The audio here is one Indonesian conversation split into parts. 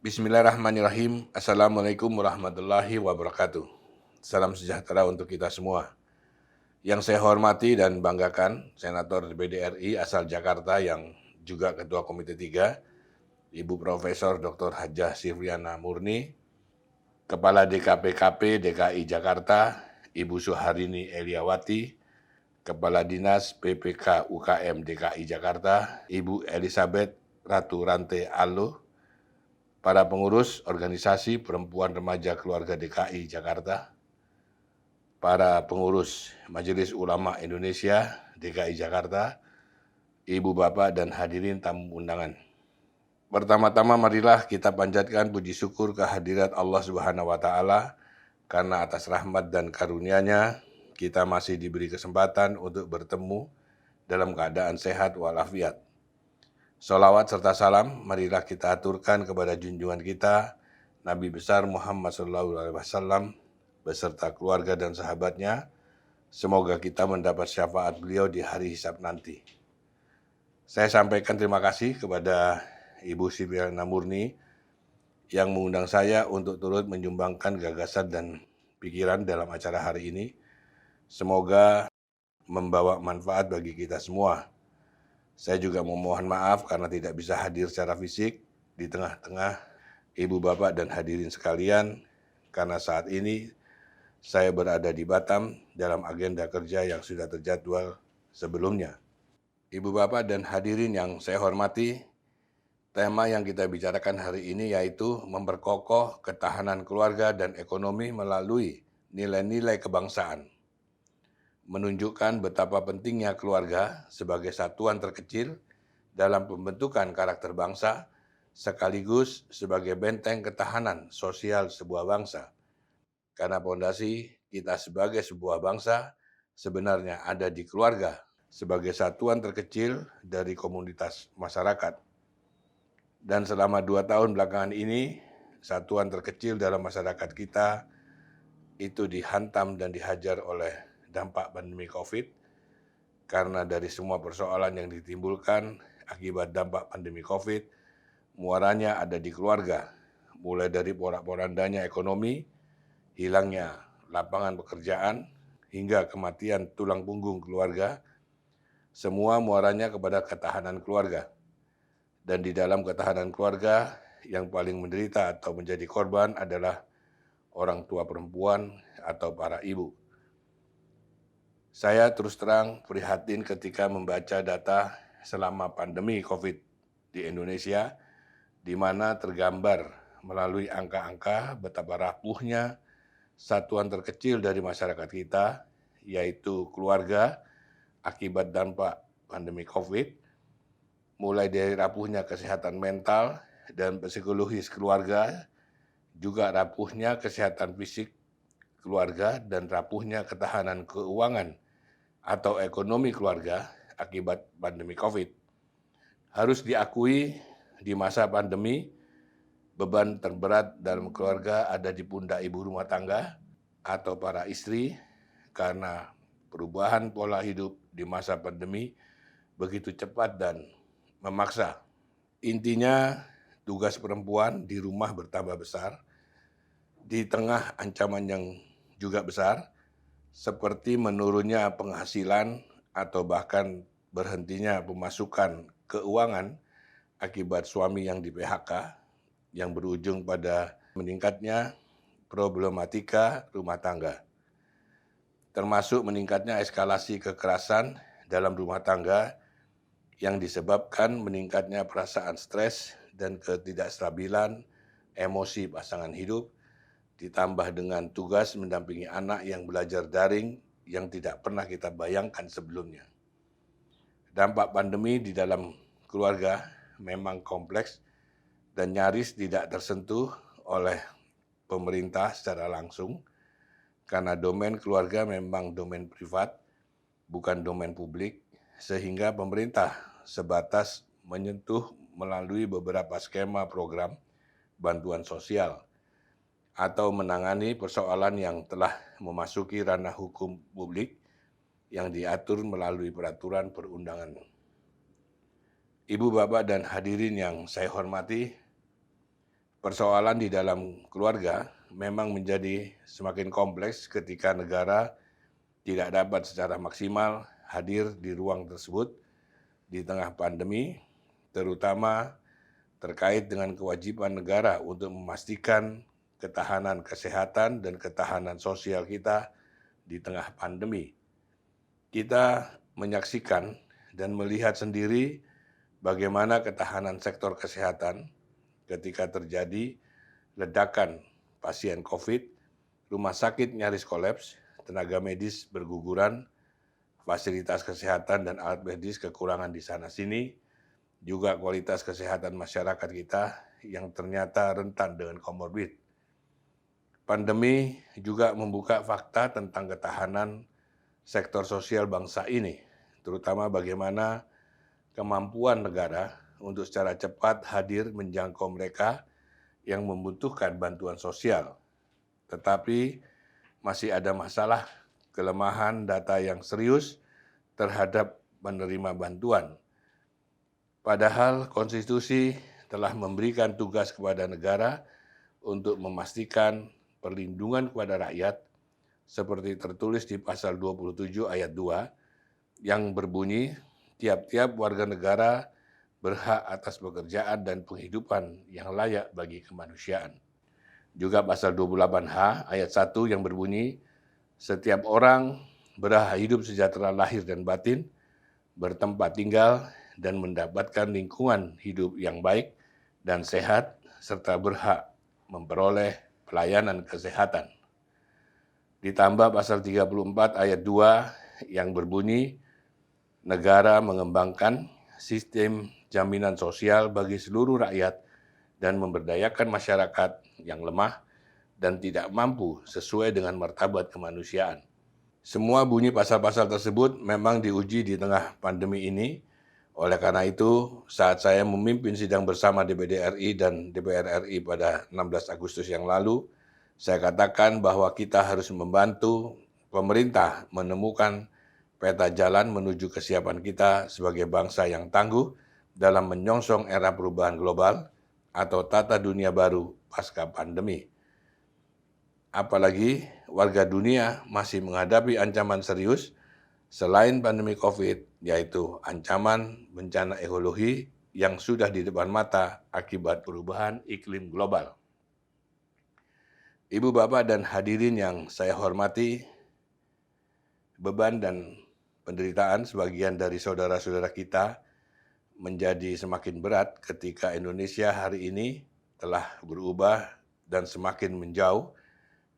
Bismillahirrahmanirrahim. Assalamualaikum warahmatullahi wabarakatuh. Salam sejahtera untuk kita semua. Yang saya hormati dan banggakan, Senator DPD RI asal Jakarta yang juga Ketua Komite 3, Ibu Profesor Dr. Hajah Sifriana Murni, Kepala DKPKP DKI Jakarta, Ibu Suharini Eliawati, Kepala Dinas PPK UKM DKI Jakarta, Ibu Elizabeth Ratu Rante Allo, para pengurus organisasi perempuan remaja keluarga DKI Jakarta, para pengurus Majelis Ulama Indonesia DKI Jakarta, ibu bapak dan hadirin tamu undangan. Pertama-tama marilah kita panjatkan puji syukur kehadirat Allah Subhanahu wa taala karena atas rahmat dan karunia-Nya kita masih diberi kesempatan untuk bertemu dalam keadaan sehat walafiat. Sholawat serta salam marilah kita aturkan kepada junjungan kita, Nabi besar Muhammad SAW, beserta keluarga dan sahabatnya. Semoga kita mendapat syafaat beliau di hari hisab nanti. Saya sampaikan terima kasih kepada Ibu Sifriana Murni yang mengundang saya untuk turut menyumbangkan gagasan dan pikiran dalam acara hari ini. Semoga membawa manfaat bagi kita semua. Saya juga memohon maaf karena tidak bisa hadir secara fisik di tengah-tengah ibu bapak dan hadirin sekalian, karena saat ini saya berada di Batam dalam agenda kerja yang sudah terjadwal sebelumnya. Ibu bapak dan hadirin yang saya hormati, tema yang kita bicarakan hari ini yaitu memperkokoh ketahanan keluarga dan ekonomi melalui nilai-nilai kebangsaan. Menunjukkan betapa pentingnya keluarga sebagai satuan terkecil dalam pembentukan karakter bangsa, sekaligus sebagai benteng ketahanan sosial sebuah bangsa. Karena fondasi kita sebagai sebuah bangsa sebenarnya ada di keluarga sebagai satuan terkecil dari komunitas masyarakat. Dan selama 2 tahun belakangan ini, satuan terkecil dalam masyarakat kita itu dihantam dan dihajar oleh dampak pandemi COVID, karena dari semua persoalan yang ditimbulkan akibat dampak pandemi COVID, muaranya ada di keluarga, mulai dari porak-porandanya ekonomi, hilangnya lapangan pekerjaan, hingga kematian tulang punggung keluarga, semua muaranya kepada ketahanan keluarga. Dan di dalam ketahanan keluarga, yang paling menderita atau menjadi korban adalah orang tua perempuan atau para ibu. Saya terus terang prihatin ketika membaca data selama pandemi COVID di Indonesia, di mana tergambar melalui angka-angka betapa rapuhnya satuan terkecil dari masyarakat kita, yaitu keluarga, akibat dampak pandemi COVID, mulai dari rapuhnya kesehatan mental dan psikologis keluarga, juga rapuhnya kesehatan fisik keluarga, dan rapuhnya ketahanan keuangan atau ekonomi keluarga akibat pandemi COVID. Harus diakui, di masa pandemi, beban terberat dalam keluarga ada di pundak ibu rumah tangga atau para istri, karena perubahan pola hidup di masa pandemi begitu cepat dan memaksa. Intinya, tugas perempuan di rumah bertambah besar, di tengah ancaman yang juga besar, seperti menurunnya penghasilan atau bahkan berhentinya pemasukan keuangan akibat suami yang di PHK, yang berujung pada meningkatnya problematika rumah tangga, termasuk meningkatnya eskalasi kekerasan dalam rumah tangga yang disebabkan meningkatnya perasaan stres dan ketidakstabilan emosi pasangan hidup, ditambah dengan tugas mendampingi anak yang belajar daring yang tidak pernah kita bayangkan sebelumnya. Dampak pandemi di dalam keluarga memang kompleks dan nyaris tidak tersentuh oleh pemerintah secara langsung, karena domain keluarga memang domain privat, bukan domain publik, sehingga pemerintah sebatas menyentuh melalui beberapa skema program bantuan sosial atau menangani persoalan yang telah memasuki ranah hukum publik yang diatur melalui peraturan perundangan. Ibu, bapak, dan hadirin yang saya hormati, Persoalan di dalam keluarga memang menjadi semakin kompleks ketika negara tidak dapat secara maksimal hadir di ruang tersebut di tengah pandemi, terutama terkait dengan kewajiban negara untuk memastikan ketahanan kesehatan dan ketahanan sosial kita di tengah pandemi. Kita menyaksikan dan melihat sendiri bagaimana ketahanan sektor kesehatan ketika terjadi ledakan pasien COVID, rumah sakit nyaris kolaps, tenaga medis berguguran, fasilitas kesehatan dan alat medis kekurangan di sana-sini, juga kualitas kesehatan masyarakat kita yang ternyata rentan dengan komorbid. Pandemi juga membuka fakta tentang ketahanan sektor sosial bangsa ini, terutama bagaimana kemampuan negara untuk secara cepat hadir menjangkau mereka yang membutuhkan bantuan sosial. Tetapi masih ada masalah kelemahan data yang serius terhadap penerima bantuan. Padahal konstitusi telah memberikan tugas kepada negara untuk memastikan perlindungan kepada rakyat seperti tertulis di pasal 27 ayat 2 yang berbunyi tiap-tiap warga negara berhak atas pekerjaan dan penghidupan yang layak bagi kemanusiaan. Juga pasal 28H ayat 1 yang berbunyi setiap orang berhak hidup sejahtera lahir dan batin, bertempat tinggal dan mendapatkan lingkungan hidup yang baik dan sehat serta berhak memperoleh pelayanan kesehatan. Ditambah pasal 34 ayat 2 yang berbunyi negara mengembangkan sistem jaminan sosial bagi seluruh rakyat dan memberdayakan masyarakat yang lemah dan tidak mampu sesuai dengan martabat kemanusiaan. Semua bunyi pasal-pasal tersebut memang diuji di tengah pandemi ini. Oleh karena itu, saat saya memimpin sidang bersama DPD RI dan DPR RI pada 16 Agustus yang lalu, saya katakan bahwa kita harus membantu pemerintah menemukan peta jalan menuju kesiapan kita sebagai bangsa yang tangguh dalam menyongsong era perubahan global atau tata dunia baru pasca pandemi. Apalagi warga dunia masih menghadapi ancaman serius selain pandemi COVID, yaitu ancaman bencana ekologi yang sudah di depan mata akibat perubahan iklim global. Ibu, Bapak, dan hadirin yang saya hormati, beban dan penderitaan sebagian dari saudara-saudara kita menjadi semakin berat ketika Indonesia hari ini telah berubah dan semakin menjauh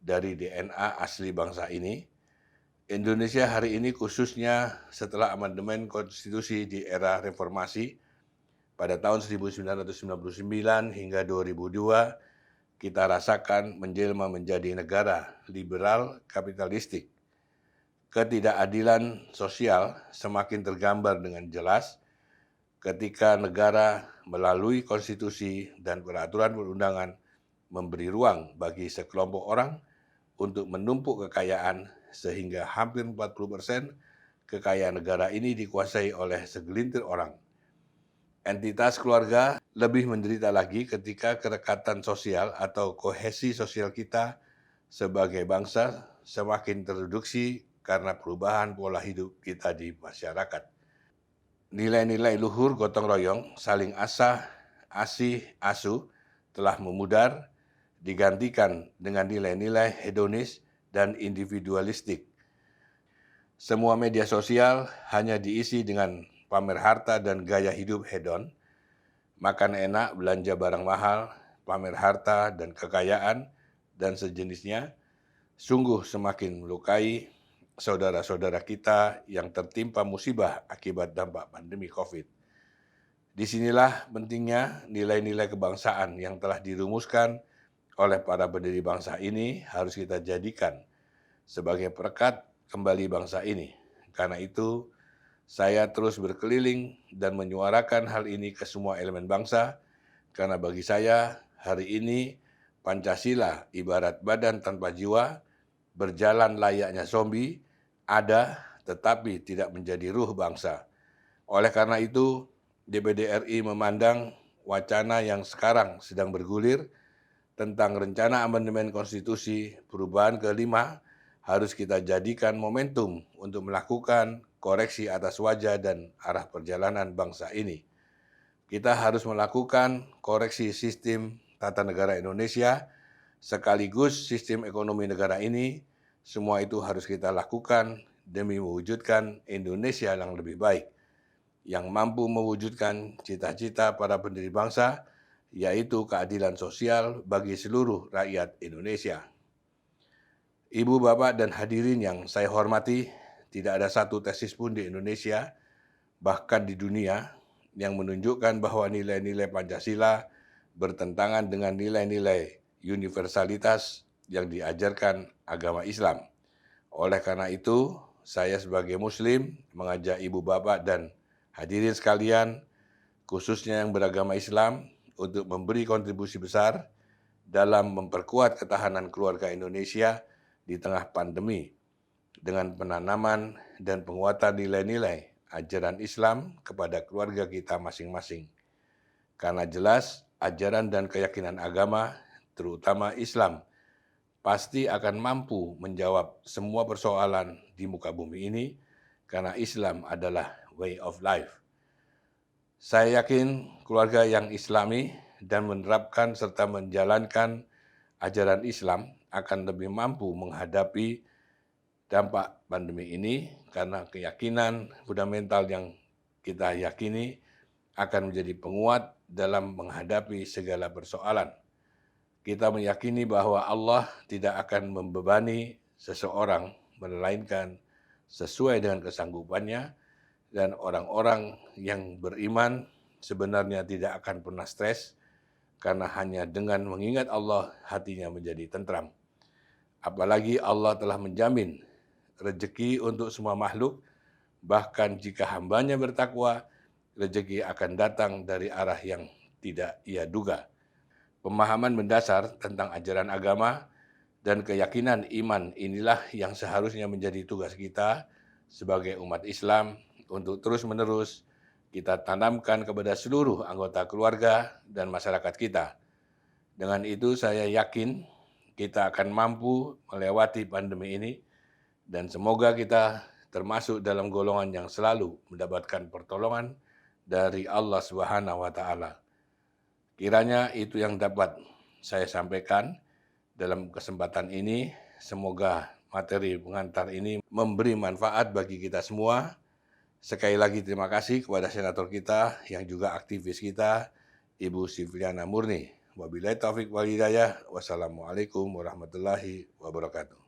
dari DNA asli bangsa ini. Indonesia hari ini khususnya setelah amandemen konstitusi di era reformasi pada tahun 1999 hingga 2002, kita rasakan menjelma menjadi negara liberal kapitalistik. Ketidakadilan sosial semakin tergambar dengan jelas ketika negara melalui konstitusi dan peraturan perundangan memberi ruang bagi sekelompok orang untuk menumpuk kekayaan sehingga hampir 40% kekayaan negara ini dikuasai oleh segelintir orang. Entitas keluarga lebih menderita lagi ketika kerekatan sosial atau kohesi sosial kita sebagai bangsa semakin tereduksi karena perubahan pola hidup kita di masyarakat. Nilai-nilai luhur gotong royong, saling asah, asih, asuh telah memudar, digantikan dengan nilai-nilai hedonis dan individualistik. Semua media sosial hanya diisi dengan pamer harta dan gaya hidup hedon, makan enak, belanja barang mahal, pamer harta dan kekayaan, dan sejenisnya, sungguh semakin melukai saudara-saudara kita yang tertimpa musibah akibat dampak pandemi COVID. Disinilah pentingnya nilai-nilai kebangsaan yang telah dirumuskan oleh para pendiri bangsa ini harus kita jadikan sebagai perekat kembali bangsa ini. Karena itu, saya terus berkeliling dan menyuarakan hal ini ke semua elemen bangsa, karena bagi saya hari ini Pancasila ibarat badan tanpa jiwa, berjalan layaknya zombie, ada tetapi tidak menjadi ruh bangsa. Oleh karena itu, DPD RI memandang wacana yang sekarang sedang bergulir tentang rencana amandemen konstitusi perubahan ke-5 harus kita jadikan momentum untuk melakukan koreksi atas wajah dan arah perjalanan bangsa ini. Kita harus melakukan koreksi sistem tata negara Indonesia, sekaligus sistem ekonomi negara ini. Semua itu harus kita lakukan demi mewujudkan Indonesia yang lebih baik, yang mampu mewujudkan cita-cita para pendiri bangsa, yaitu keadilan sosial bagi seluruh rakyat Indonesia. Ibu, Bapak, dan hadirin yang saya hormati, tidak ada satu tesis pun di Indonesia, bahkan di dunia, yang menunjukkan bahwa nilai-nilai Pancasila bertentangan dengan nilai-nilai universalitas yang diajarkan agama Islam. Oleh karena itu, saya sebagai Muslim mengajak Ibu, Bapak, dan hadirin sekalian, khususnya yang beragama Islam, untuk memberi kontribusi besar dalam memperkuat ketahanan keluarga Indonesia di tengah pandemi dengan penanaman dan penguatan nilai-nilai ajaran Islam kepada keluarga kita masing-masing. Karena jelas ajaran dan keyakinan agama, terutama Islam, pasti akan mampu menjawab semua persoalan di muka bumi ini karena Islam adalah way of life. Saya yakin keluarga yang Islami dan menerapkan serta menjalankan ajaran Islam akan lebih mampu menghadapi dampak pandemi ini karena keyakinan fundamental yang kita yakini akan menjadi penguat dalam menghadapi segala persoalan. Kita meyakini bahwa Allah tidak akan membebani seseorang, melainkan sesuai dengan kesanggupannya, dan orang-orang yang beriman sebenarnya tidak akan pernah stres, karena hanya dengan mengingat Allah hatinya menjadi tentram. Apalagi Allah telah menjamin rezeki untuk semua makhluk, bahkan jika hambanya bertakwa, rezeki akan datang dari arah yang tidak ia duga. Pemahaman mendasar tentang ajaran agama dan keyakinan iman inilah yang seharusnya menjadi tugas kita sebagai umat Islam untuk terus-menerus kita tanamkan kepada seluruh anggota keluarga dan masyarakat kita. Dengan itu saya yakin kita akan mampu melewati pandemi ini dan semoga kita termasuk dalam golongan yang selalu mendapatkan pertolongan dari Allah Subhanahu wa Ta'ala. Kiranya itu yang dapat saya sampaikan dalam kesempatan ini. Semoga materi pengantar ini memberi manfaat bagi kita semua. Sekali lagi terima kasih kepada senator kita yang juga aktivis kita, Ibu Silviana Murni. Wabillahi taufiq wal hidayah. Wassalamualaikum warahmatullahi wabarakatuh.